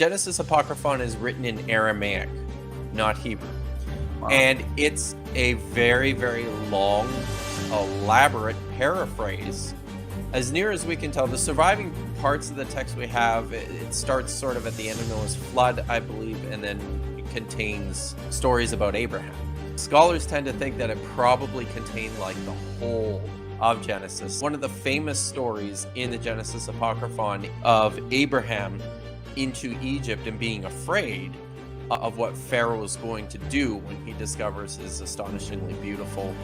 Genesis Apocryphon is written in Aramaic, not Hebrew. Wow. And it's a very, very long, elaborate paraphrase. As near as we can tell, the surviving parts of the text we have, it starts sort of at the end of Noah's flood, I believe, and then it contains stories about Abraham. Scholars tend to think that it probably contained like the whole of Genesis. One of the famous stories in the Genesis Apocryphon of Abraham into Egypt and being afraid of what Pharaoh is going to do when he discovers his astonishingly beautiful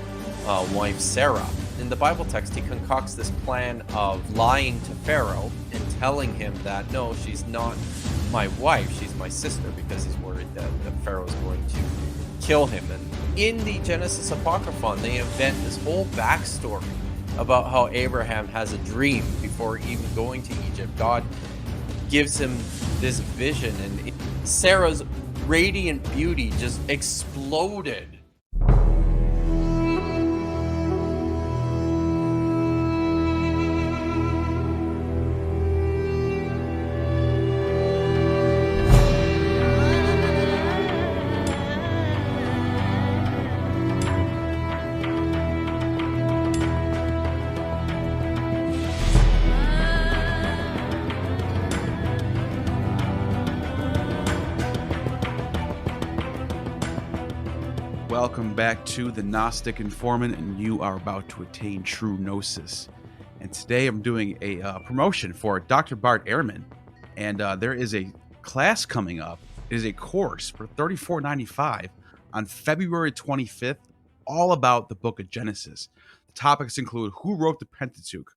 wife Sarah. In the Bible text, he concocts this plan of lying to Pharaoh and telling him that no, she's not my wife, she's my sister, because he's worried that Pharaoh is going to kill him. And in the Genesis Apocryphon, they invent this whole backstory about how Abraham has a dream before even going to Egypt. God gives him this vision, and Sarah's radiant beauty just exploded. Welcome back to the Gnostic Informant, and you are about to attain true gnosis. And today I'm doing a promotion for Dr. Bart Ehrman, and there is a class coming up. It is a course for $34.95 on February 25th, all about the book of Genesis. The topics include who wrote the Pentateuch,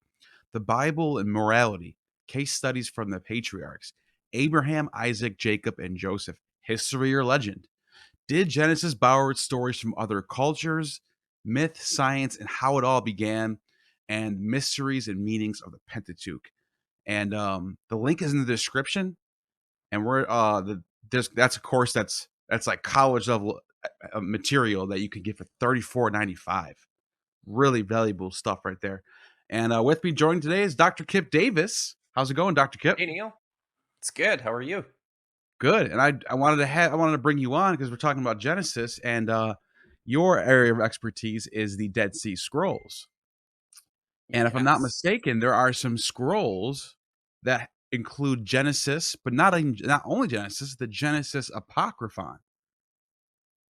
the Bible and morality, case studies from the patriarchs, Abraham, Isaac, Jacob, and Joseph, history or legend. Did Genesis borrow its stories from other cultures, myth, science, and how it all began, and mysteries and meanings of the Pentateuch? And the link is in the description. And that's a course that's like college level material that you can get for $34.95. Really valuable stuff right there. And with me joining today is Dr. Kipp Davis. How's it going, Dr. Kipp? Hey Neil, it's good. How are you? Good. And I wanted to bring you on because we're talking about Genesis, and your area of expertise is the Dead Sea Scrolls. And if I'm not Yes. mistaken, there are some scrolls that include Genesis, but not only Genesis, the Genesis Apocryphon.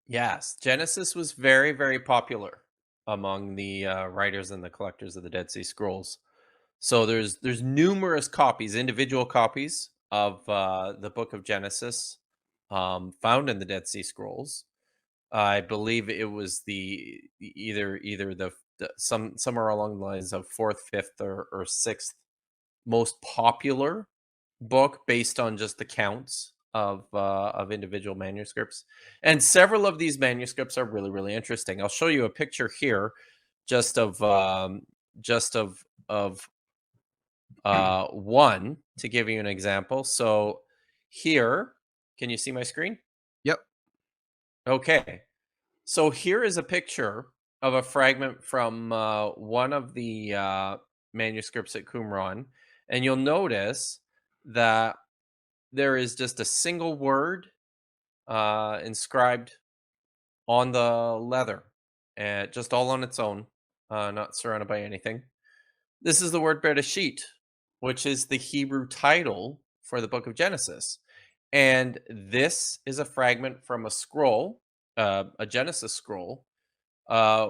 Yes. Genesis was very, very popular among the writers and the collectors of the Dead Sea Scrolls. So there's numerous copies, individual copies of the Book of Genesis found in the Dead Sea Scrolls. I believe it was either the somewhere along the lines of fourth, fifth, or sixth most popular book based on just the counts of individual manuscripts. And several of these manuscripts are really, really interesting. I'll show you a picture here just of one to give you an example. So here, can you see my screen? Yep. Okay. So here is a picture of a fragment from one of the manuscripts at Qumran, and you'll notice that there is just a single word inscribed on the leather, just all on its own, not surrounded by anything. This is the word Bereshit, which is the Hebrew title for the book of Genesis. And this is a fragment from a scroll, a Genesis scroll,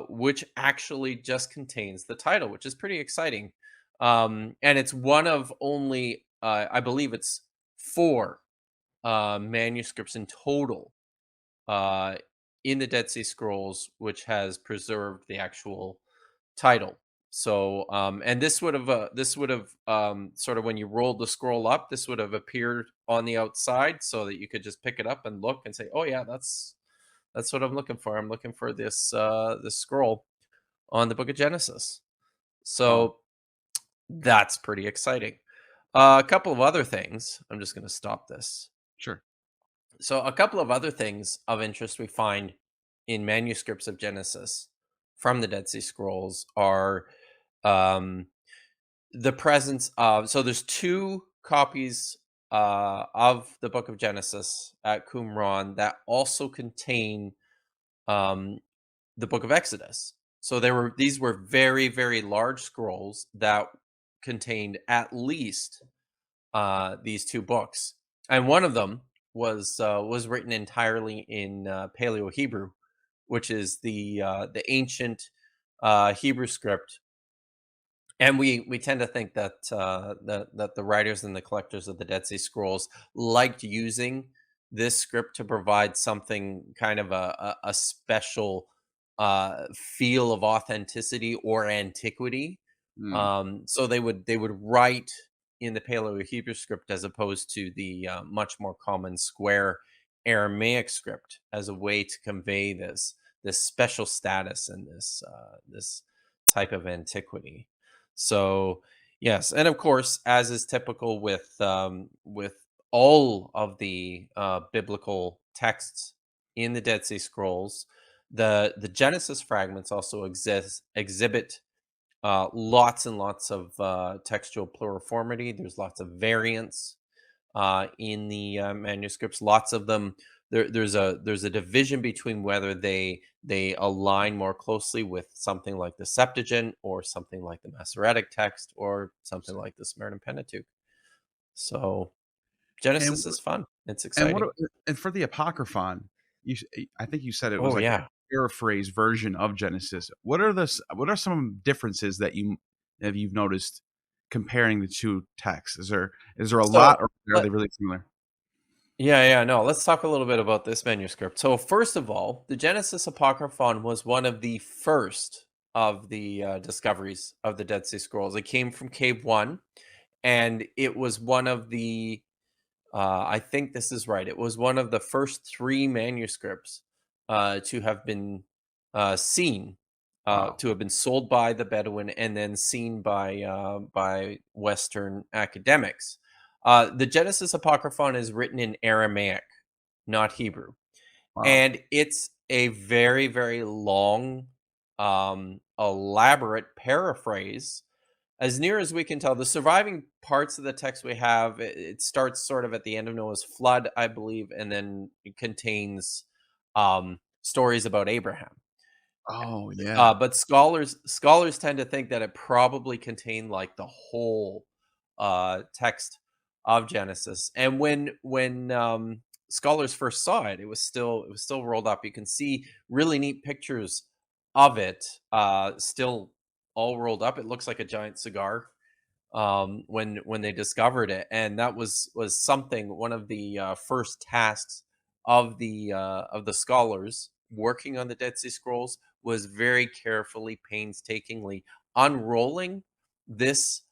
which actually just contains the title, which is pretty exciting. And it's one of only, I believe it's four manuscripts in total uh, in the Dead Sea Scrolls, which has preserved the actual title. So, and this would have sort of when you rolled the scroll up, this would have appeared on the outside, so that you could just pick it up and look and say, "Oh yeah, that's what I'm looking for. I'm looking for this scroll on the Book of Genesis." Oh, So that's pretty exciting. A couple of other things. I'm just going to stop this. sure. So, a couple of other things of interest we find in manuscripts of Genesis from the Dead Sea Scrolls are um, the presence of. So, there's two copies of the Book of Genesis at Qumran that also contain um, the Book of Exodus. So these were very very large scrolls that contained at least these two books, and one of them was written entirely in Paleo Hebrew, which is the ancient Hebrew script. And we tend to think that that the writers and the collectors of the Dead Sea Scrolls liked using this script to provide something kind of a special feel of authenticity or antiquity. Mm, So they would write in the Paleo Hebrew script as opposed to the much more common square Aramaic script as a way to convey this special status and this type of antiquity. So yes, and of course, as is typical with all of the biblical texts in the Dead Sea Scrolls, the Genesis fragments also exhibit lots and lots of textual pluriformity. There's lots of variants in the manuscripts. Lots of them. There's a division between whether they align more closely with something like the Septuagint or something like the Masoretic text or something like the Samaritan Pentateuch. So and Genesis is fun. It's and what exciting. and for the Apocryphon, I think you said it was Oh like a yeah. paraphrase version of Genesis. What are some differences that you've noticed comparing the 2 texts? Is there a lot, So or are they really similar? yeah, no. Let's talk a little bit about this manuscript. So, first of all, the Genesis Apocryphon was one of the first of the discoveries of the Dead Sea Scrolls. It came from Cave One, and it was one of the I think this is right. It was one of the first three manuscripts to have been seen, Wow. to have been sold by the Bedouin and then seen by Western academics. The Genesis Apocryphon is written in Aramaic, not Hebrew, Wow. and it's a very very long, elaborate paraphrase as near as we can tell. The surviving parts of the text we have, it starts sort of at the end of Noah's flood, I believe, and then it contains stories about Abraham. Oh, yeah. But scholars tend to think that it probably contained like the whole text of Genesis. And when scholars first saw it, it was still rolled up. You can see really neat pictures of it, still all rolled up. It looks like a giant cigar when they discovered it, and that was something, one of the first tasks of the scholars working on the Dead Sea Scrolls was very carefully, painstakingly unrolling this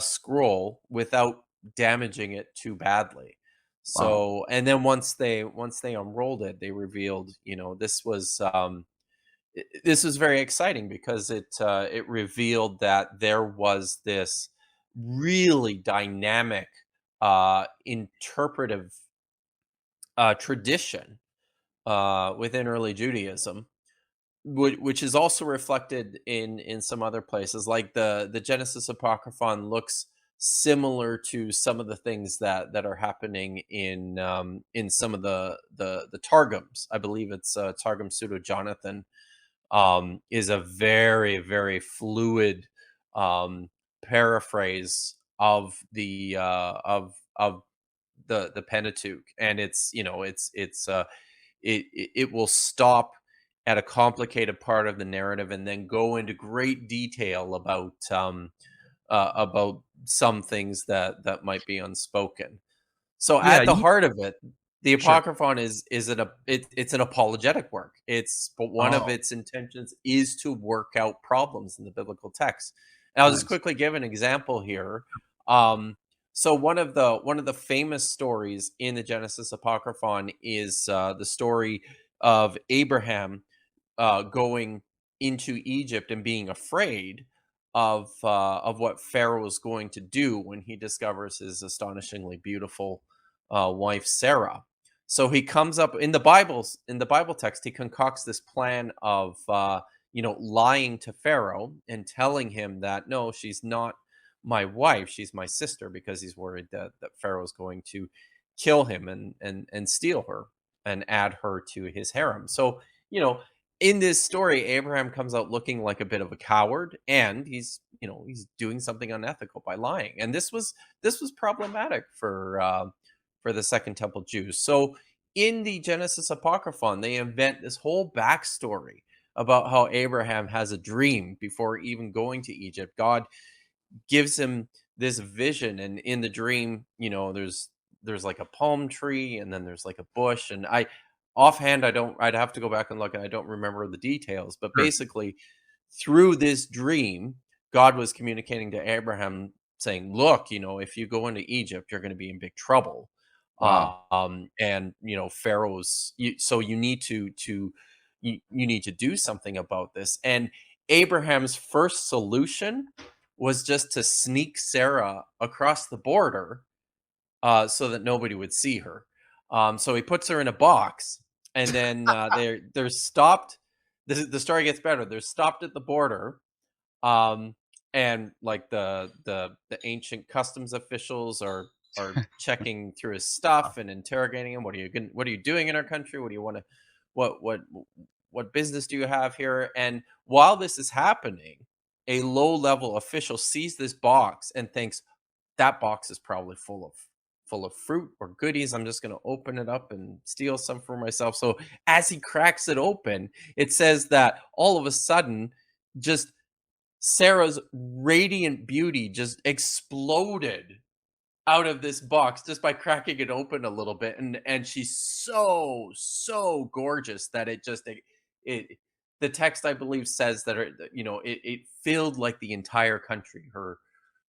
scroll without damaging it too badly. Wow. So, and then once they unrolled it, they revealed, this was very exciting because it revealed that there was this really dynamic interpretive tradition within early Judaism, which is also reflected in some other places. Like the Genesis Apocryphon looks similar to some of the things that are happening in some of the Targums. I believe it's Targum Pseudo Jonathan is a very very fluid um, paraphrase of the Pentateuch, and it will stop at a complicated part of the narrative and then go into great detail about some things that might be unspoken. So Yeah, at the heart of it, the sure. Apocryphon it's an apologetic work. But one of Oh, its intentions is to work out problems in the biblical text. And I'll just nice. quickly give an example here. Um, so one of the famous stories in the Genesis Apocryphon is the story of Abraham going into Egypt and being afraid of what Pharaoh is going to do when he discovers his astonishingly beautiful wife Sarah. So he comes up in the Bible text. He concocts this plan of lying to Pharaoh and telling him that no, she's not my wife. She's my sister because he's worried that Pharaoh's going to kill him and steal her and add her to his harem. So, you know, in this story, Abraham comes out looking like a bit of a coward, and he's doing something unethical by lying. And this was problematic for the Second Temple Jews. So in the Genesis Apocryphon, they invent this whole backstory about how Abraham has a dream before even going to Egypt. God gives him this vision, and in the dream, there's like a palm tree, and then there's like a bush, and I offhand, I'd have to go back and look, and I don't remember the details, but Sure. basically through this dream, God was communicating to Abraham saying, look, if you go into Egypt, you're going to be in big trouble. Wow. And so you need you need to do something about this. And Abraham's first solution was just to sneak Sarah across the border, so that nobody would see her. So he puts her in a box, and then they're stopped. The story gets better. They're stopped at the border, um, and like the ancient customs officials are checking through his stuff and interrogating him. What are you doing in our country? What do you want to what business do you have here? And while this is happening, a low level official sees this box and thinks that box is probably full of fruit or goodies. I'm just going to open it up and steal some for myself. So as he cracks it open, it says that all of a sudden, just Sarah's radiant beauty just exploded out of this box just by cracking it open a little bit, and she's so gorgeous that it the text, I believe, says that it filled like the entire country.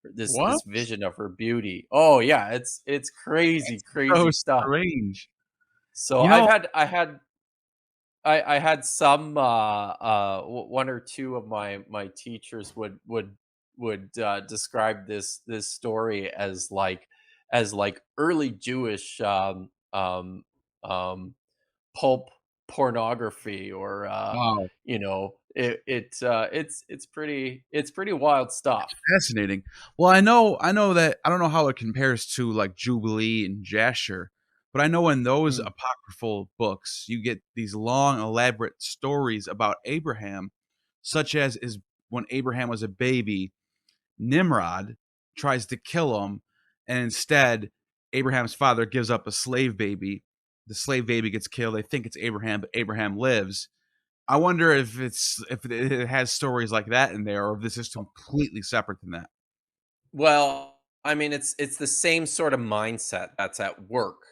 This What? vision of her beauty. Oh yeah, it's crazy, That's so crazy stuff. strange. So You know, I had some one or two of my teachers would describe this story as like early Jewish um pulp pornography, or wow, it's pretty wild stuff. fascinating. Well, I know that I don't know how it compares to like Jubilee and Jasher, but I know in those Mm. apocryphal books, you get these long, elaborate stories about Abraham, such as is when Abraham was a baby, Nimrod tries to kill him, and instead, Abraham's father gives up a slave baby. The slave baby gets killed. They think it's Abraham, but Abraham lives. I wonder if it has stories like that in there, or if this is completely separate than that. Well, I mean, it's the same sort of mindset that's at work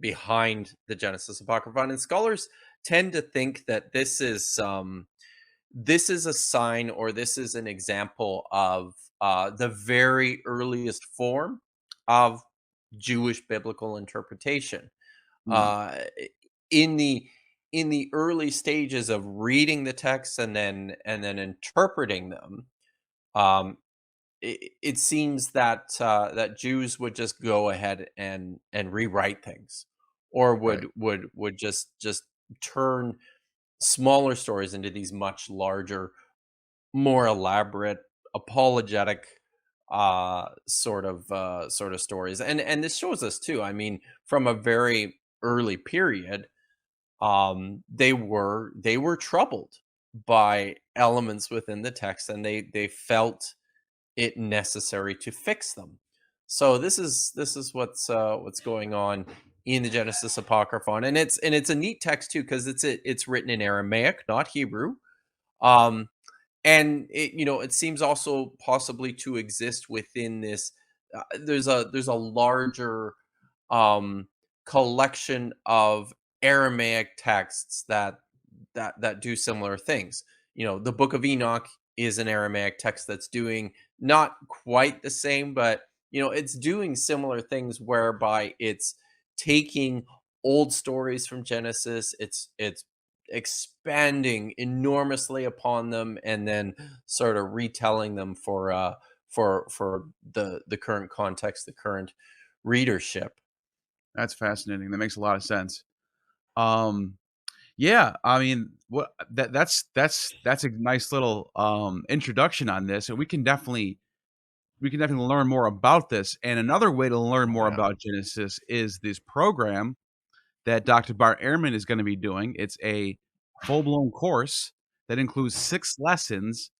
behind the Genesis Apocryphon, and scholars tend to think that this is a sign, or this is an example of the very earliest form of Jewish biblical interpretation. Mm, I- in the early stages of reading the text and then interpreting them, um, it seems that Jews would just go ahead and rewrite things, or right. would just turn smaller stories into these much larger, more elaborate, apologetic sort of stories. And this shows us too. I mean, from a very early period, they were troubled by elements within the text, and they felt it necessary to fix them. So this is what's going on in the Genesis Apocryphon, and it's a neat text too, because it's written in Aramaic, not Hebrew. Um, and it seems also possibly to exist within this. There's a larger um, collection of Aramaic texts that do similar things. The Book of Enoch is an Aramaic text that's doing not quite the same, but it's doing similar things, whereby it's taking old stories from Genesis, it's expanding enormously upon them, and then sort of retelling them for the current context, the current readership. That's fascinating. That makes a lot of sense. Um, yeah, I mean, that's a nice little introduction on this, and we can definitely we can definitely learn more about this. And another way to learn more Yeah. about Genesis is this program that Dr. Bart Ehrman is going to be doing. It's a full-blown course that includes 6 lessons.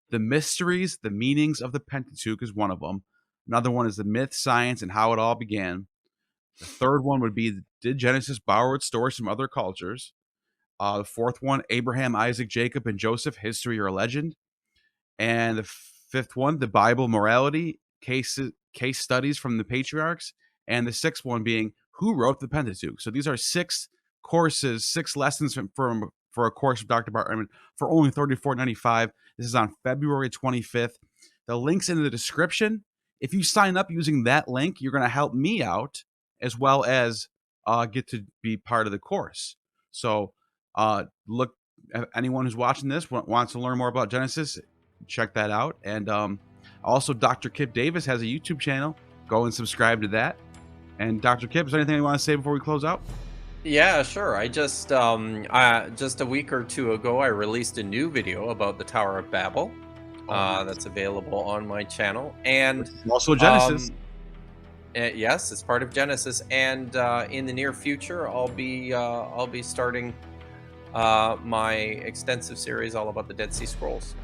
The mysteries, the meanings of the Pentateuch is one of them. Another one is the myth, science, and how it all began. The third one would be, did Genesis borrow its stories from other cultures? The fourth one, Abraham, Isaac, Jacob, and Joseph, history or legend. And the fifth one, the Bible, morality, case studies from the patriarchs. And the sixth one being, who wrote the Pentateuch? So these are 6 courses, 6 lessons for a course of Dr. Bart Ehrman for only $34.95. This is on February 25th. The link's in the description. If you sign up using that link, you're going to help me out as well as get to be part of the course. So look, anyone who's watching this wants to learn more about Genesis, check that out. And also, Dr. Kipp Davis has a YouTube channel. Go and subscribe to that. And Dr. Kipp, is there anything you want to say before we close out? Yeah, sure. I just a week or two ago, I released a new video about the Tower of Babel. Nice. That's available on my channel, and Also Genesis. yes, it's part of Genesis. And in the near future, I'll be starting my extensive series all about the Dead Sea Scrolls.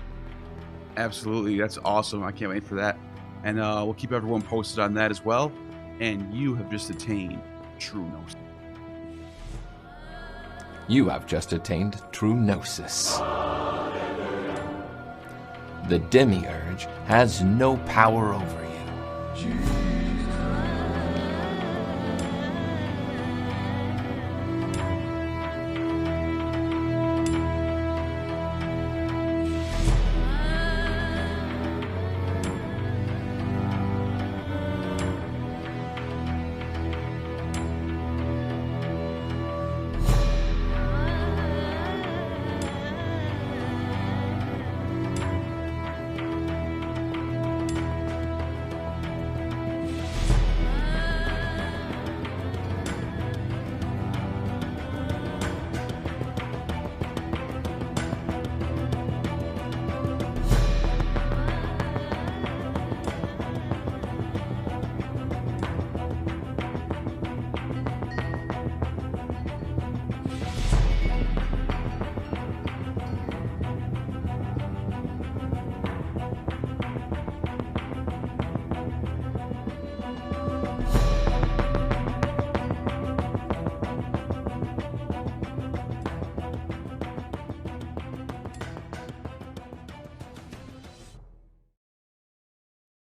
Absolutely. That's awesome. I can't wait for that. And we'll keep everyone posted on that as well. And you have just attained true gnosis. You have just attained true gnosis. The demiurge has no power over you.